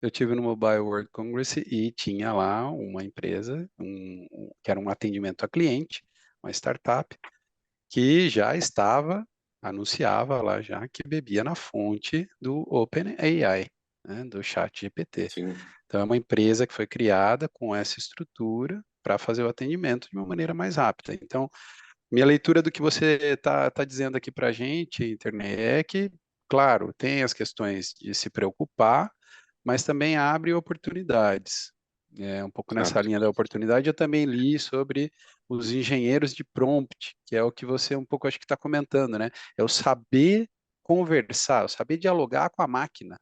eu tive no Mobile World Congress e tinha lá uma empresa, que era um atendimento a cliente, uma startup, que já anunciava lá já que bebia na fonte do OpenAI, né, do ChatGPT. Sim, Então, é uma empresa que foi criada com essa estrutura para fazer o atendimento de uma maneira mais rápida. Então, minha leitura do que você está dizendo aqui para a gente, internet, é que, claro, tem as questões de se preocupar, mas também abre oportunidades. É, um pouco nessa exato. linha da oportunidade, eu também li sobre os engenheiros de prompt, que é o que você um pouco acho que está comentando, né? É o saber conversar, o saber dialogar com a máquina.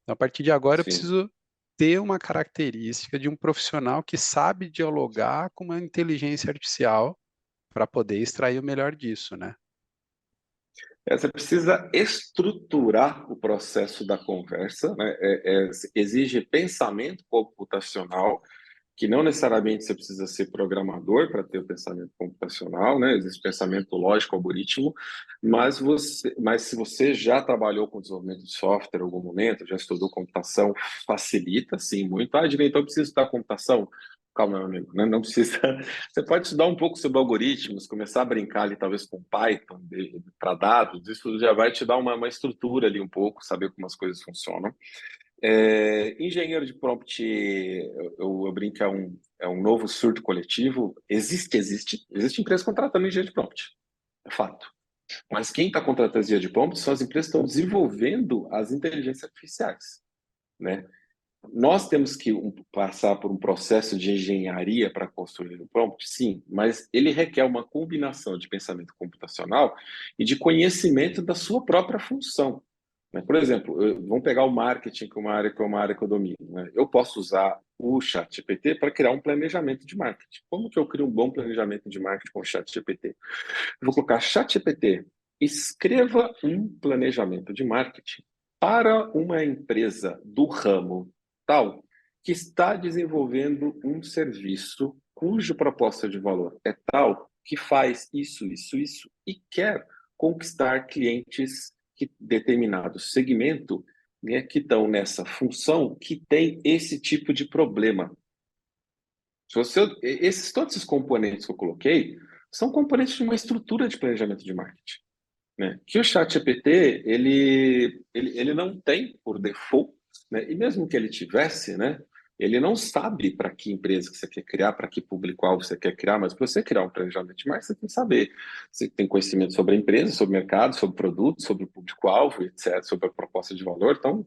Então, a partir de agora, eu Sim. preciso ter uma característica de um profissional que sabe dialogar com uma inteligência artificial para poder extrair o melhor disso, né? Você precisa estruturar o processo da conversa, né? Exige pensamento computacional, que não necessariamente você precisa ser programador para ter o pensamento computacional, né? Existe pensamento lógico, algoritmo, mas se você já trabalhou com desenvolvimento de software em algum momento, já estudou computação, facilita, sim, muito. Ah, diretor, eu preciso estudar computação. Calma, meu amigo, né? Não precisa. Você pode estudar um pouco sobre algoritmos, começar a brincar ali, talvez, com Python para dados, isso já vai te dar uma estrutura ali um pouco, saber como as coisas funcionam. Engenheiro de prompt, eu brinco, é um novo surto coletivo. Existe empresa contratando engenheiro de prompt, é fato. Mas quem está contratando engenheiro de prompt são as empresas que estão desenvolvendo as inteligências artificiais, né? Nós temos que passar por um processo de engenharia para construir o prompt, sim, mas ele requer uma combinação de pensamento computacional e de conhecimento da sua própria função, né? Por exemplo, vamos pegar o marketing, que é uma área que eu domino, né? Eu posso usar o ChatGPT para criar um planejamento de marketing. Como que eu crio um bom planejamento de marketing com o ChatGPT? Eu vou colocar ChatGPT, escreva um planejamento de marketing para uma empresa do ramo tal que está desenvolvendo um serviço cuja proposta de valor é tal que faz isso e quer conquistar clientes que determinado segmento, né, que estão nessa função que tem esse tipo de problema. Se você, todos esses componentes que eu coloquei são componentes de uma estrutura de planejamento de marketing, né? Que o ChatGPT ele não tem por default, né? E mesmo que ele tivesse, né? Ele não sabe para que empresa que você quer criar, para que público-alvo você quer criar, mas para você criar um planejamento de marketing, você tem que saber. Você tem conhecimento sobre a empresa, sobre o mercado, sobre o produto, sobre o público-alvo, etc., sobre a proposta de valor. Então,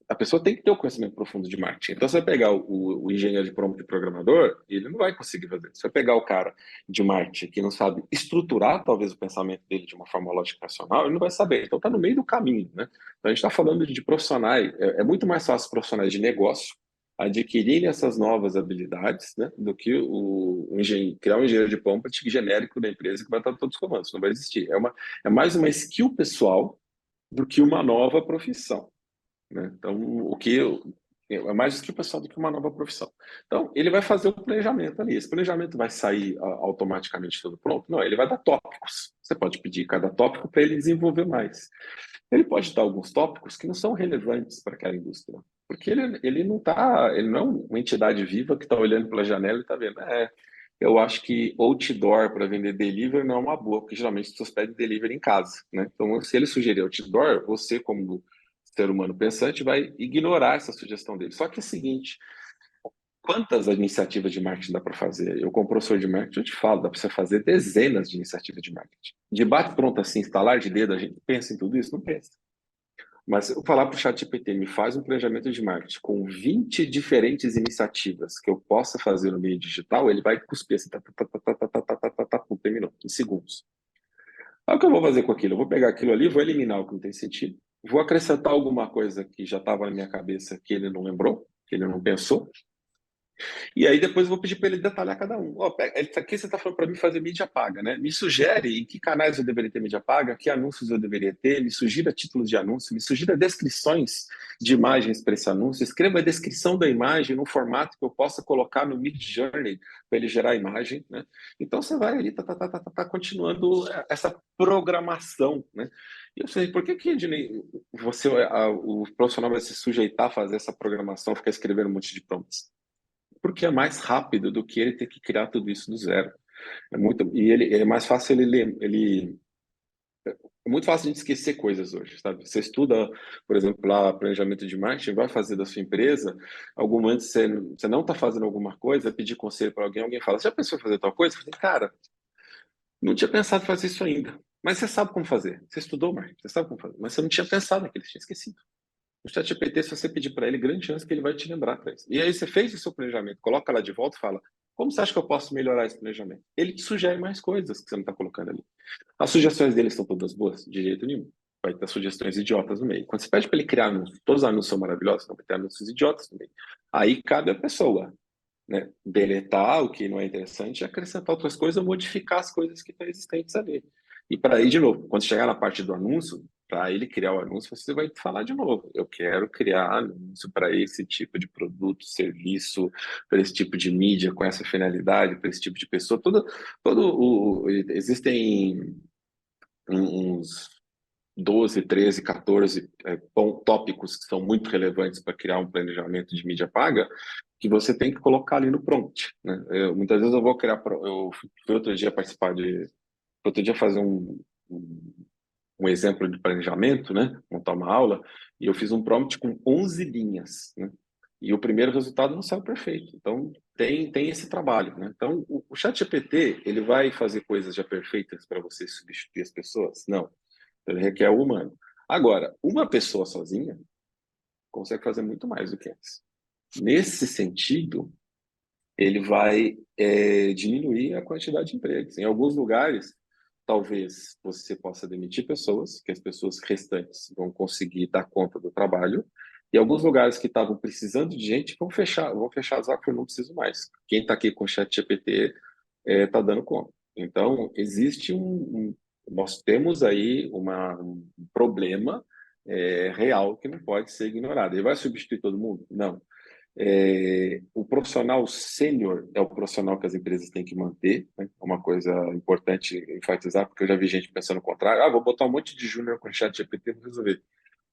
a pessoa tem que ter o conhecimento profundo de marketing. Então, você vai pegar o engenheiro de prompt de programador, ele não vai conseguir fazer. Você vai pegar o cara de marketing que não sabe estruturar, talvez, o pensamento dele de uma forma lógica racional, ele não vai saber. Então, está no meio do caminho, né? Então, a gente está falando de profissionais. É muito mais fácil profissionais de negócio adquirirem essas novas habilidades, né, do que criar um engenheiro de prompt genérico da empresa que vai estar todos os comandos. Não vai existir. É mais uma skill pessoal do que uma nova profissão, né? Então, é mais do que o pessoal do que uma nova profissão. Então, ele vai fazer o planejamento ali. Esse planejamento vai sair automaticamente tudo pronto? Não, ele vai dar tópicos. Você pode pedir cada tópico para ele desenvolver mais. Ele pode dar alguns tópicos que não são relevantes para aquela indústria, porque ele não é uma entidade viva que está olhando pela janela e está vendo. Eu acho que outdoor para vender delivery não é uma boa, porque geralmente as pessoas pedem delivery em casa, né? Então, se ele sugerir outdoor, você, como ser humano pensante, vai ignorar essa sugestão dele. Só que é o seguinte, quantas iniciativas de marketing dá para fazer? Eu, como professor de marketing, eu te falo, dá para você fazer dezenas de iniciativas de marketing. De bate pronto assim, instalar de dedo, a gente pensa em tudo isso? Não pensa. Mas eu falar para o ChatGPT, me faz um planejamento de marketing com 20 diferentes iniciativas que eu possa fazer no meio digital, ele vai cuspir assim, terminou, em segundos. Aí o que eu vou fazer com aquilo? Eu vou pegar aquilo ali, vou eliminar o que não tem sentido, vou acrescentar alguma coisa que já estava na minha cabeça que ele não lembrou, que ele não pensou, E aí depois eu vou pedir para ele detalhar cada um. Ó, aqui você está falando para mim fazer mídia paga, né? Me sugere em que canais eu deveria ter mídia paga, que anúncios eu deveria ter, me sugira títulos de anúncio, me sugira descrições de imagens para esse anúncio, escreva a descrição da imagem no formato que eu possa colocar no Midjourney para ele gerar a imagem, né? Então você vai ali, continuando essa programação, né? E eu sei, por que Ednei, o profissional vai se sujeitar a fazer essa programação, ficar escrevendo um monte de prompts? Porque é mais rápido do que ele ter que criar tudo isso do zero. É mais fácil é muito fácil de esquecer coisas hoje, sabe? Você estuda, por exemplo, lá planejamento de marketing, vai fazer da sua empresa, algum momento você não está fazendo alguma coisa, pedir conselho para alguém fala, você já pensou em fazer tal coisa? Eu falei, cara, não tinha pensado em fazer isso ainda, mas você sabe como fazer. Você estudou marketing, você sabe como fazer, mas você não tinha pensado naquilo, você tinha esquecido. O ChatGPT, se você pedir para ele, grande chance que ele vai te lembrar para isso. E aí você fez o seu planejamento, coloca lá de volta e fala, como você acha que eu posso melhorar esse planejamento? Ele te sugere mais coisas que você não está colocando ali. As sugestões dele são todas boas? De jeito nenhum. Vai ter sugestões idiotas no meio. Quando você pede para ele criar anúncios, todos os anúncios são maravilhosos, não vai ter anúncios idiotas no meio. Aí cabe a pessoa, né, deletar o que não é interessante, acrescentar outras coisas, modificar as coisas que estão existentes ali. E para aí, de novo, quando chegar na parte do anúncio, para ele criar o anúncio, você vai falar de novo. Eu quero criar anúncio para esse tipo de produto, serviço, para esse tipo de mídia, com essa finalidade, para esse tipo de pessoa. Existem uns 12, 13, 14 tópicos que são muito relevantes para criar um planejamento de mídia paga, que você tem que colocar ali no prompt, né? Muitas vezes eu vou criar, eu fui outro dia participar outro dia fazer um exemplo de planejamento, né? Montar uma aula, e eu fiz um prompt com 11 linhas, né? E o primeiro resultado não saiu perfeito. Então, tem esse trabalho, né? Então, o ChatGPT, ele vai fazer coisas já perfeitas para você substituir as pessoas? Não. Ele requer o humano. Agora, uma pessoa sozinha consegue fazer muito mais do que antes. Nesse sentido, ele vai diminuir a quantidade de empregos. Em alguns lugares, talvez você possa demitir pessoas, que as pessoas restantes vão conseguir dar conta do trabalho, e alguns lugares que estavam precisando de gente vão fechar as vagas, eu não preciso mais. Quem está aqui com o chat GPT está dando conta. Então, existe nós temos aí um problema real que não pode ser ignorado. Ele vai substituir todo mundo? Não. O profissional sênior é o profissional que as empresas têm que manter, né? É uma coisa importante enfatizar, porque eu já vi gente pensando o contrário. Vou botar um monte de júnior com chat GPT para resolver.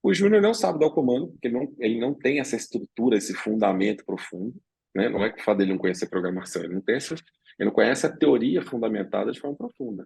O júnior não sabe dar o comando, porque ele não tem essa estrutura, esse fundamento profundo, né? Não é que o fato dele não conhecer programação, ele não conhece a teoria fundamentada de forma profunda.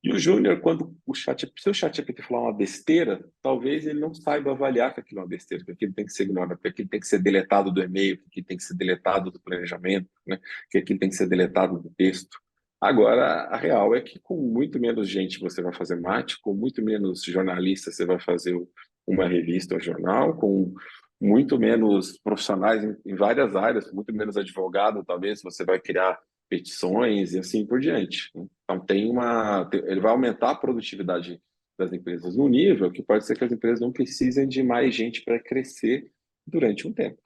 E o júnior, quando se o chat GPT falar uma besteira, talvez ele não saiba avaliar que aquilo é uma besteira, que aquilo tem que ser ignorado, que aquilo tem que ser deletado do e-mail, que aquilo tem que ser deletado do planejamento, né? Que aquilo tem que ser deletado do texto. Agora, a real é que com muito menos gente você vai fazer mate, com muito menos jornalistas você vai fazer uma revista ou jornal, com muito menos profissionais em várias áreas, muito menos advogado, talvez você vai criar petições e assim por diante, né? Então ele vai aumentar a produtividade das empresas no nível que pode ser que as empresas não precisem de mais gente para crescer durante um tempo.